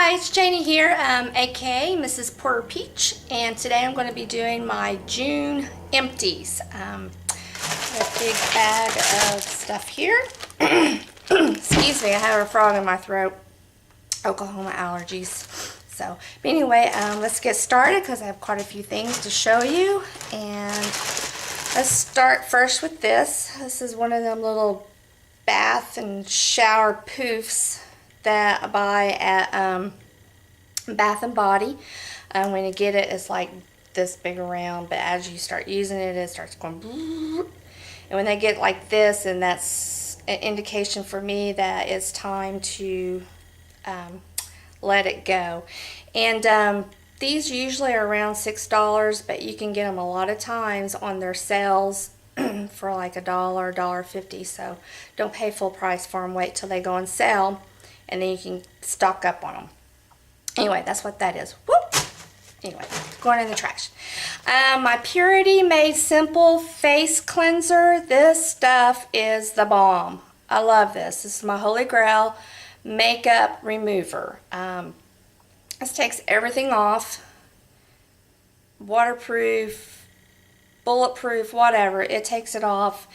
Hi, it's Janie here, aka Mrs. Porter Peach, and today I'm going to be doing my June empties. A big bag of stuff here. Excuse me, I have a frog in my throat. Oklahoma allergies. So, but anyway, let's get started because I have quite a few things to show you. And let's start first with this. This is one of them little bath and shower poofs that I buy at Bath and Body. When you get it, it's like this big around, but as you start using it, it starts going. And when they get like this, and that's an indication for me that it's time to let it go. And these usually are around $6, but you can get them a lot of times on their sales for like $1, $1.50. So don't pay full price for them. Wait till they go on sale, and then you can stock up on them. Anyway, that's what that is. Whoop! Anyway, going in the trash. My Purity Made Simple Face Cleanser. This stuff is the bomb. I love this. This is my Holy Grail makeup remover. This takes everything off. Waterproof, bulletproof, whatever. It takes it off,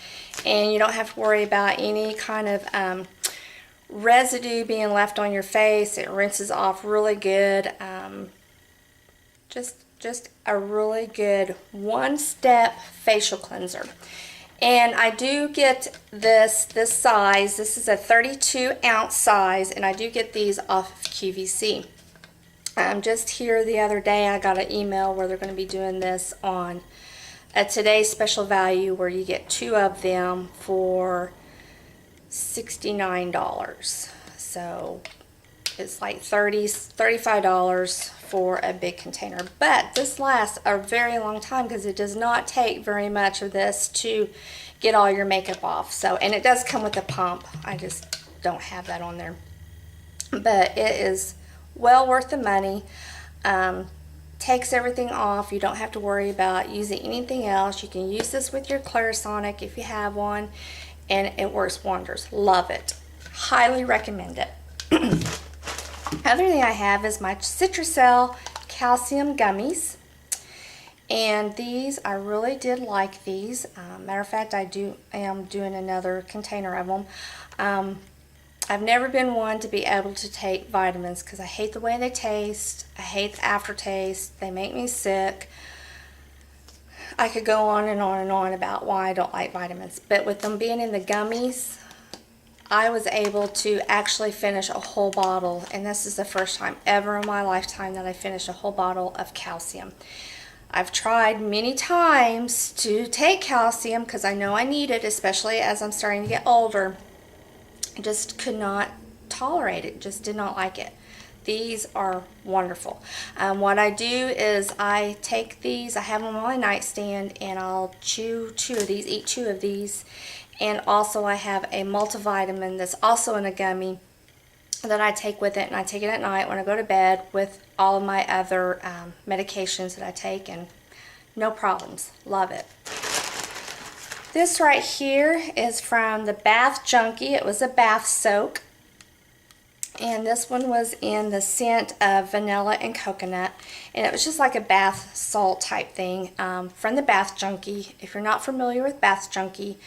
and you don't have to worry about any kind of residue being left on your face. It rinses off really good. Just a really good one-step facial cleanser. And I do get this size. This is a 32-ounce size, and I do get these off of QVC. Just here the other day, I got an email where they're going to be doing this on a today's special value, where you get 2 of them for $69. So it's like $35 for a big container. But this lasts a very long time because it does not take very much of this to get all your makeup off. So, and it does come with a pump. I just don't have that on there. But it is well worth the money. Takes everything off. You don't have to worry about using anything else. You can use this with your Clarisonic if you have one, and it works wonders. Love it. Highly recommend it. Other thing I have is my Citrusel calcium gummies, and these, I really did like these. Matter of fact, I am doing another container of them. I've never been one to be able to take vitamins because I hate the way they taste. I hate the aftertaste. They make me sick. I could go on and on and on about why I don't like vitamins. But with them being in the gummies, I was able to actually finish a whole bottle. And this is the first time ever in my lifetime that I finished a whole bottle of calcium. I've tried many times to take calcium because I know I need it, especially as I'm starting to get older. I just could not tolerate it. Just did not like it. These are wonderful. What I do is I take these, I have them on my nightstand, and I'll chew 2 of these, eat 2 of these. And also I have a multivitamin that's also in a gummy that I take with it, and I take it at night when I go to bed with all of my other medications that I take, and no problems. Love it. This right here is from the Bath Junkie. It was a bath soak. And this one was in the scent of vanilla and coconut. And it was just like a bath salt type thing from the Bath Junkie. If you're not familiar with Bath Junkie,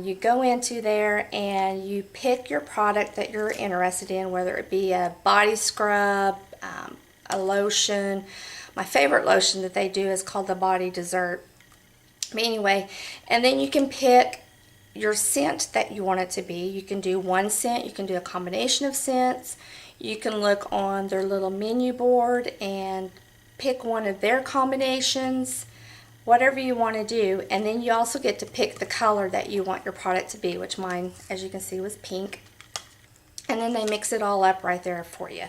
you go into there and you pick your product that you're interested in, whether it be a body scrub, a lotion. My favorite lotion that they do is called the Body Dessert. But anyway, and then you can pick your scent that you want it to be. You can do one scent, you can do a combination of scents. You can look on their little menu board and pick one of their combinations, whatever you want to do. And then you also get to pick the color that you want your product to be, which mine, as you can see, was pink. And then they mix it all up right there for you.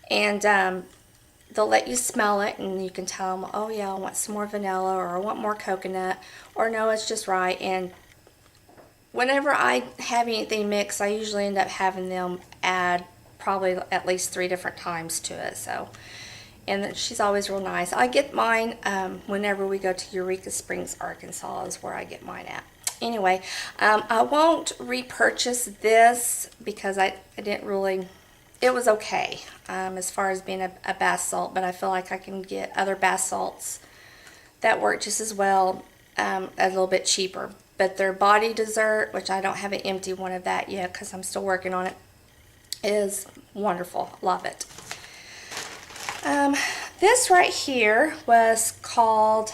And they'll let you smell it, and you can tell them, oh yeah, I want some more vanilla, or I want more coconut, or no, it's just right. And whenever I have anything mixed, I usually end up having them add probably at least 3 different times to it. So, and she's always real nice. I get mine whenever we go to Eureka Springs, Arkansas is where I get mine at. Anyway, I won't repurchase this because I didn't really it was okay as far as being a bath salt, but I feel like I can get other bath salts that work just as well, a little bit cheaper. But their body dessert, which I don't have an empty one of that yet because I'm still working on it, is wonderful. Love it. This right here was called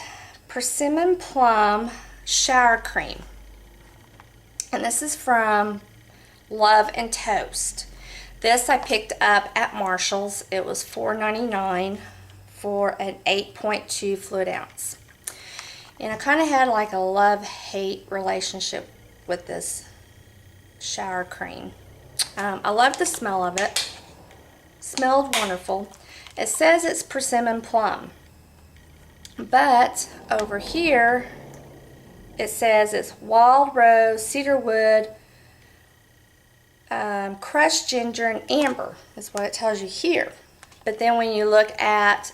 Persimmon Plum Shower Cream. And this is from Love and Toast. This I picked up at Marshall's. It was $4.99 for an 8.2 fluid ounce. And I kind of had like a love-hate relationship with this shower cream. I love the smell of it. Smelled wonderful. It says it's persimmon plum, but over here it says it's wild rose, cedar wood, crushed ginger, and amber is what it tells you here. But then when you look at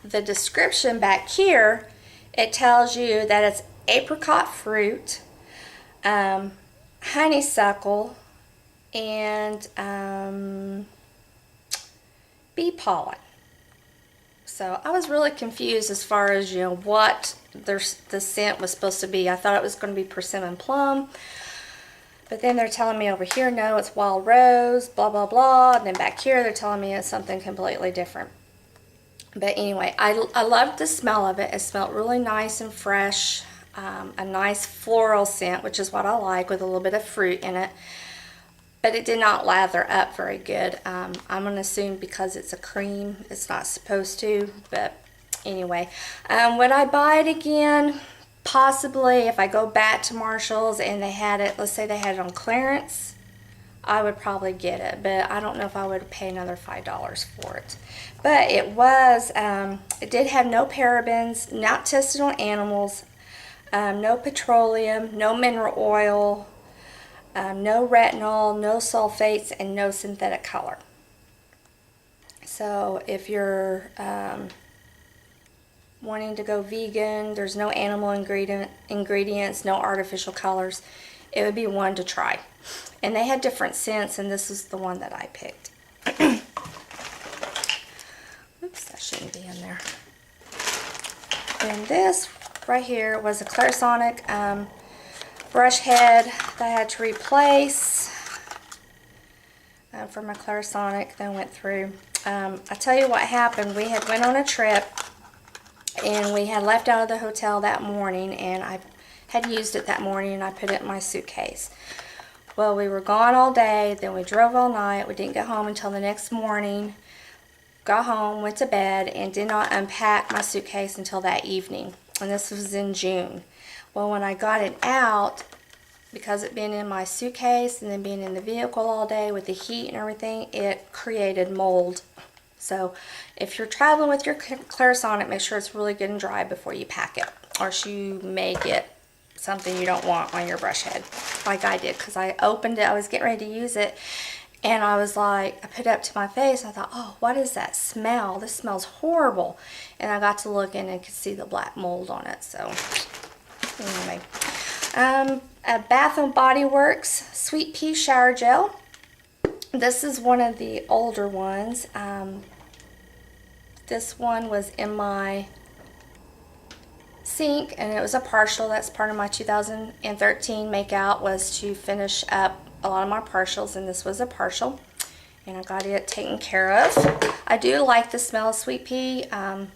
the description back here, it tells you that it's apricot fruit, honeysuckle, and bee pollen. So I was really confused as far as, you know, what the scent was supposed to be. I thought it was going to be persimmon plum, but then they're telling me over here, no, it's wild rose, blah, blah, blah. And then back here, they're telling me it's something completely different. But anyway, I loved the smell of it. It smelled really nice and fresh, a nice floral scent, which is what I like, with a little bit of fruit in it. But it did not lather up very good. I'm going to assume because it's a cream, it's not supposed to. But anyway, would I buy it again? Possibly. If I go back to Marshall's and they had it, let's say they had it on clearance, I would probably get it. But I don't know if I would pay another $5 for it. But it was, it did have no parabens, not tested on animals, no petroleum, no mineral oil, no retinol, no sulfates, and no synthetic color. So if you're wanting to go vegan, there's no animal ingredients, no artificial colors, it would be one to try. And they had different scents, and this is the one that I picked. Oops, that shouldn't be in there. And this right here was a Clarisonic brush head that I had to replace for my Clarisonic that went through. I tell you what happened. We had went on a trip and we had left out of the hotel that morning, and I had used it that morning and I put it in my suitcase. Well, we were gone all day, then we drove all night. We didn't get home until the next morning. Got home, went to bed, and did not unpack my suitcase until that evening. And this was in June. Well, when I got it out, because it being in my suitcase and then being in the vehicle all day with the heat and everything, it created mold. So if you're traveling with your Clarisonic, make sure it's really good and dry before you pack it, or else you may get something you don't want on your brush head, like I did, because I opened it, I was getting ready to use it, and I was like, I put it up to my face, I thought, oh, what is that smell? This smells horrible. And I got to look in and could see the black mold on it. So anyway, Bath & Body Works Sweet Pea Shower Gel. This is one of the older ones. This one was in my sink, and it was a partial. That's part of my 2013 makeout, was to finish up a lot of my partials, and this was a partial, and I got it taken care of. I do like the smell of sweet pea, and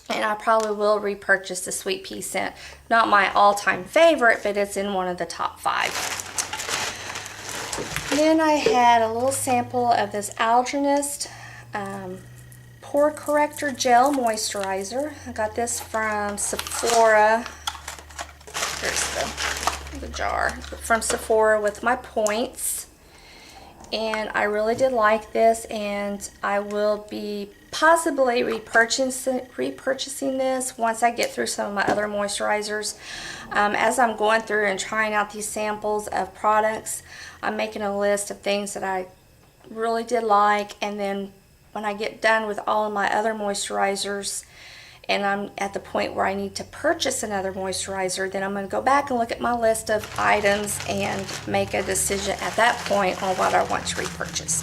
I probably will repurchase the sweet pea scent. Not my all-time favorite, but it's in one of the top 5. Then I had a little sample of this Algenist Pore Corrector Gel Moisturizer. I got this from Sephora. Here's the jar. From Sephora with my points. And I really did like this, and I will be possibly repurchasing this once I get through some of my other moisturizers. As I'm going through and trying out these samples of products, I'm making a list of things that I really did like, and then when I get done with all of my other moisturizers and I'm at the point where I need to purchase another moisturizer, then I'm going to go back and look at my list of items and make a decision at that point on what I want to repurchase.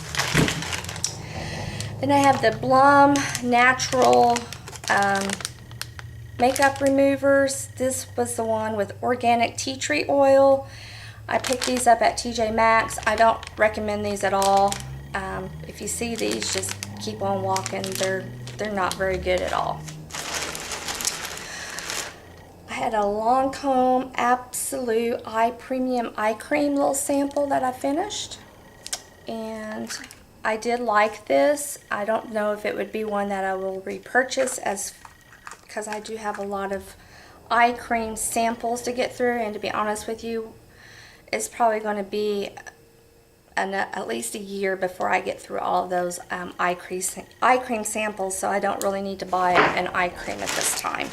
Then I have the Blum Natural makeup removers. This was the one with organic tea tree oil. I picked these up at TJ Maxx. I don't recommend these at all. If you see these, just keep on walking. They're not very good at all. I had a Lancome Absolute Eye Premium Eye Cream little sample that I finished, and I did like this. I don't know if it would be one that I will repurchase, because I do have a lot of eye cream samples to get through, and to be honest with you, it's probably going to be at least a year before I get through all of those eye cream samples, so I don't really need to buy an eye cream at this time.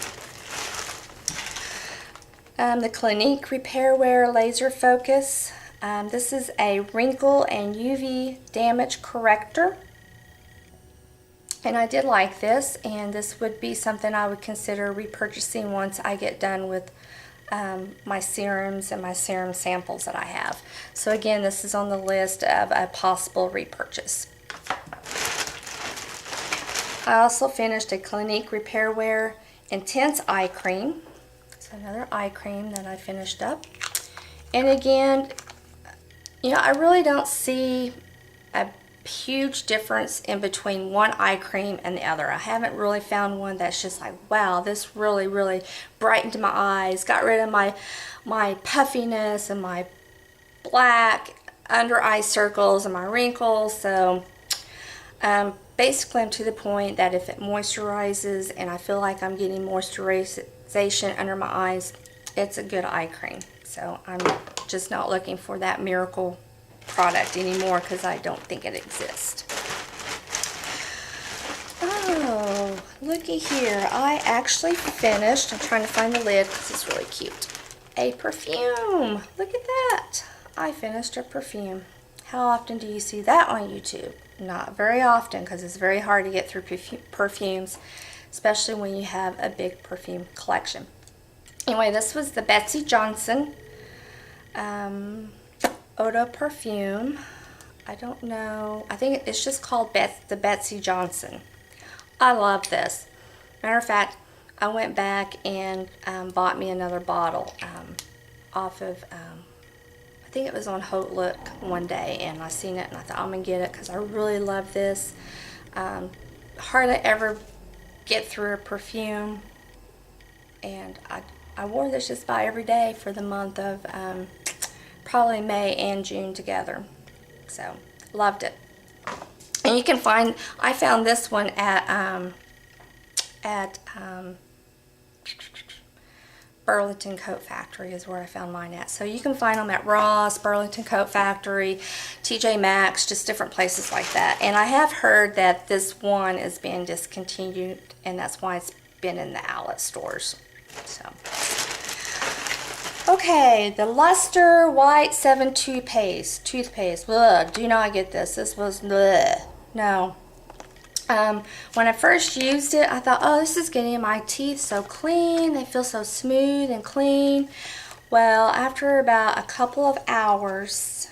The Clinique Repair Wear Laser Focus. This is a wrinkle and UV damage corrector, and I did like this, and this would be something I would consider repurchasing once I get done with my serums and my serum samples that I have. So again, this is on the list of a possible repurchase. I also finished a Clinique Repair Wear Intense Eye Cream. It's another eye cream that I finished up. And again, you know, I really don't see a huge difference in between one eye cream and the other. I haven't really found one that's just like, wow, this really brightened my eyes, got rid of my puffiness and my black under eye circles and my wrinkles. So basically I'm to the point that if it moisturizes and I feel like I'm getting moisturization under my eyes, it's a good eye cream. So I'm just not looking for that miracle product anymore, because I don't think it exists. Oh, looky here. I actually finished, I'm trying to find the lid because it's really cute, a perfume. Look at that. I finished a perfume. How often do you see that on YouTube? Not very often, because it's very hard to get through perfumes, especially when you have a big perfume collection. Anyway, this was the Betsy Johnson Eau de Perfume. I don't know. I think it's just called the Betsy Johnson. I love this. Matter of fact, I went back and bought me another bottle off of, I think it was on Haute Look one day, and I seen it and I thought I'm going to get it because I really love this. Hardly ever get through a perfume, and I wore this just about every day for the month of probably May and June together. So loved it. And you can find, I found this one at Burlington Coat Factory is where I found mine at. So you can find them at Ross, Burlington Coat Factory, TJ Maxx, just different places like that. And I have heard that this one is being discontinued, and that's why it's been in the outlet stores. So okay, the Luster White 7 toothpaste. Ugh, do not get this. This was, ugh, no. When I first used it, I thought, oh, this is getting my teeth so clean. They feel so smooth and clean. Well, after about a couple of hours,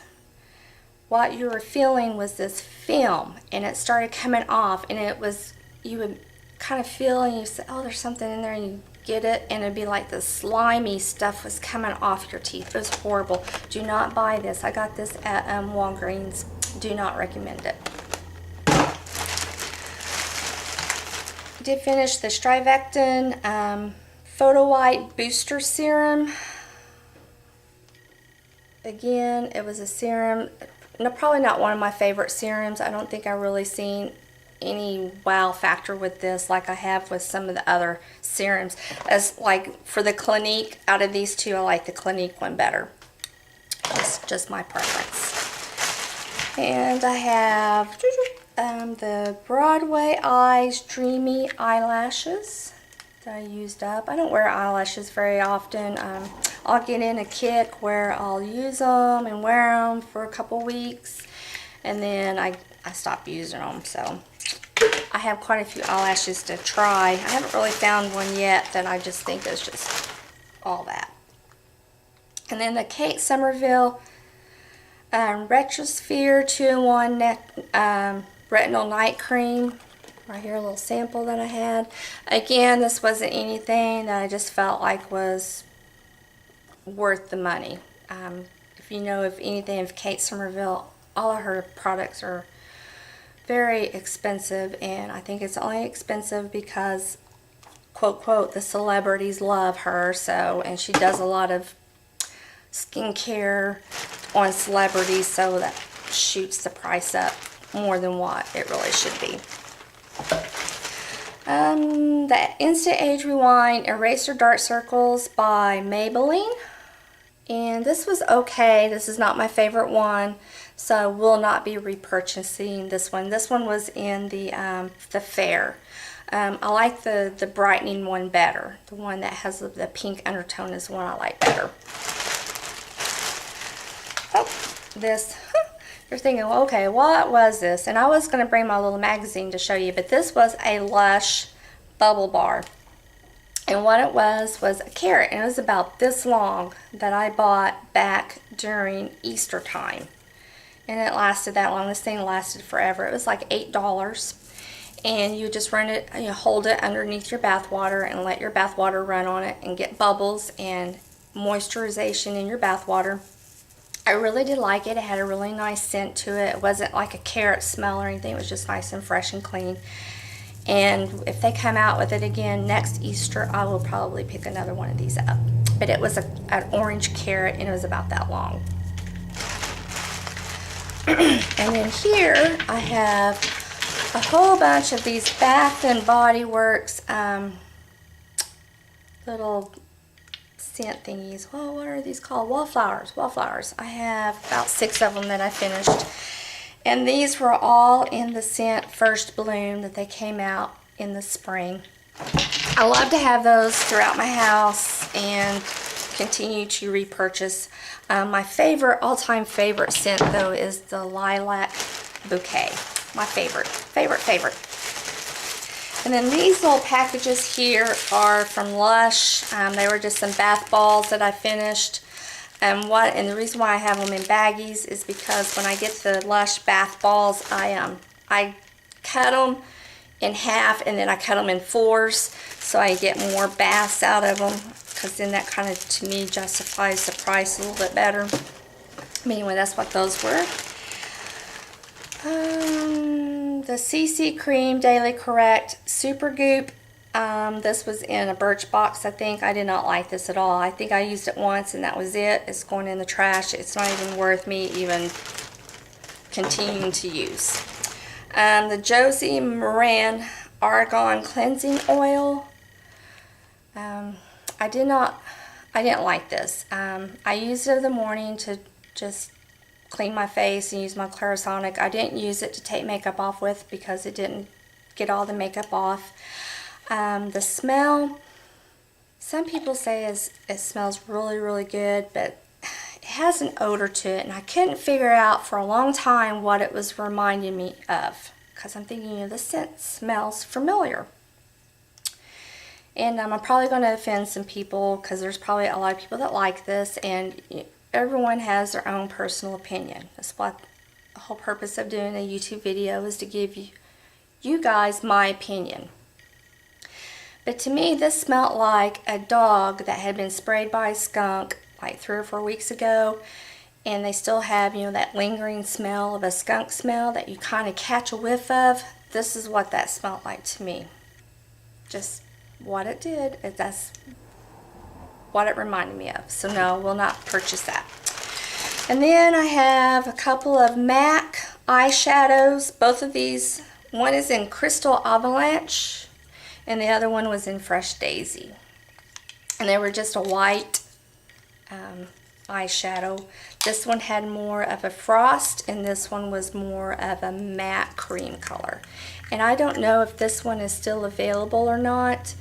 what you were feeling was this film, and it started coming off, and it was, you would kind of feel, and you say, oh, there's something in there, and you get it, and it'd be like the slimy stuff was coming off your teeth. It was horrible. Do not buy this. I got this at Walgreens. Do not recommend it. Did finish the Strivectin Photo White Booster Serum. Again, it was a serum. No, probably not one of my favorite serums. I don't think I really seen any wow factor with this like I have with some of the other serums. As like for the Clinique, out of these two, I like the Clinique one better. It's just my preference. And I have the Broadway Eyes Dreamy Eyelashes that I used up. I don't wear eyelashes very often. I'll get in a kick where I'll use them and wear them for a couple weeks, and then I stop using them. So I have quite a few eyelashes to try. I haven't really found one yet that I just think is just all that. And then the Kate Somerville Retrosphere 2-in-1 Retinol Night Cream. Right here, a little sample that I had. Again, this wasn't anything that I just felt like was worth the money. If you know of anything of Kate Somerville, all of her products are very expensive, and I think it's only expensive because, quote, quote, the celebrities love her, so, and she does a lot of skincare on celebrities, so that shoots the price up more than what it really should be. The Instant Age Rewind Eraser Dark Circles by Maybelline. And this was okay. This is not my favorite one, so I will not be repurchasing this one. This one was in the fair. I like the brightening one better. The one that has the pink undertone is the one I like better. Oh, this. You're thinking, well, okay, what was this? And I was going to bring my little magazine to show you, but this was a Lush bubble bar. And what it was a carrot, and it was about this long, that I bought back during Easter time. And it lasted that long. This thing lasted forever. It was like $8. And you just run it, you hold it underneath your bath water and let your bath water run on it and get bubbles and moisturization in your bath water. I really did like it. It had a really nice scent to it. It wasn't like a carrot smell or anything. It was just nice and fresh and clean. And if they come out with it again next Easter, I will probably pick another one of these up. But it was an orange carrot, and it was about that long. And then here I have a whole bunch of these Bath and Body Works little scent thingies. Well, what are these called? Wallflowers. Wallflowers. I have about 6 of them that I finished. And these were all in the scent First Bloom that they came out in the spring. I love to have those throughout my house and continue to repurchase. My favorite, all-time favorite scent, though, is the Lilac Bouquet. My favorite. And then these little packages here are from Lush. They were just some bath balls that I finished. And the reason why I have them in baggies is because when I get the Lush bath balls, I cut them in half, and then I cut them in 4s so I get more baths out of them, because then that kind of, to me, justifies the price a little bit better. Anyway, that's what those were. The CC Cream Daily Correct Super Goop. This was in a Birchbox, I think. I did not like this at all. I think I used it once and that was it. It's going in the trash. It's not even worth me even continuing to use. The Josie Moran Argan Cleansing Oil. I didn't like this. I used it in the morning to just clean my face and use my Clarisonic. I didn't use it to take makeup off with because it didn't get all the makeup off. The smell, some people say it smells really, really good, but it has an odor to it, and I couldn't figure out for a long time what it was reminding me of, because I'm thinking, the scent smells familiar. And I'm probably going to offend some people, because there's probably a lot of people that like this, and everyone has their own personal opinion. That's what the whole purpose of doing a YouTube video is, to give you guys my opinion. But to me, this smelled like a dog that had been sprayed by a skunk like 3 or 4 weeks ago, and they still have, that lingering smell of a skunk smell that you kind of catch a whiff of. This is what that smelled like to me. Just what it did. That's what it reminded me of. So no, will not purchase that. And then I have a couple of MAC eyeshadows. Both of these, one is in Crystal Avalanche, and the other one was in Fresh Daisy. And they were just a white eyeshadow. This one had more of a frost, and this one was more of a matte cream color. And I don't know if this one is still available or not,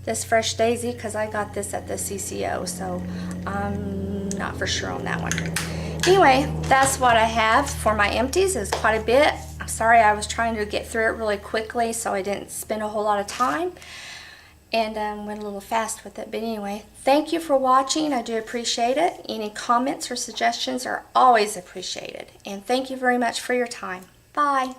this Fresh Daisy, because I got this at the CCO, so I'm not for sure on that one. Anyway, that's what I have for my empties. It's quite a bit. I'm sorry, I was trying to get through it really quickly, so I didn't spend a whole lot of time and went a little fast with it. But anyway, thank you for watching. I do appreciate it. Any comments or suggestions are always appreciated. And thank you very much for your time. Bye.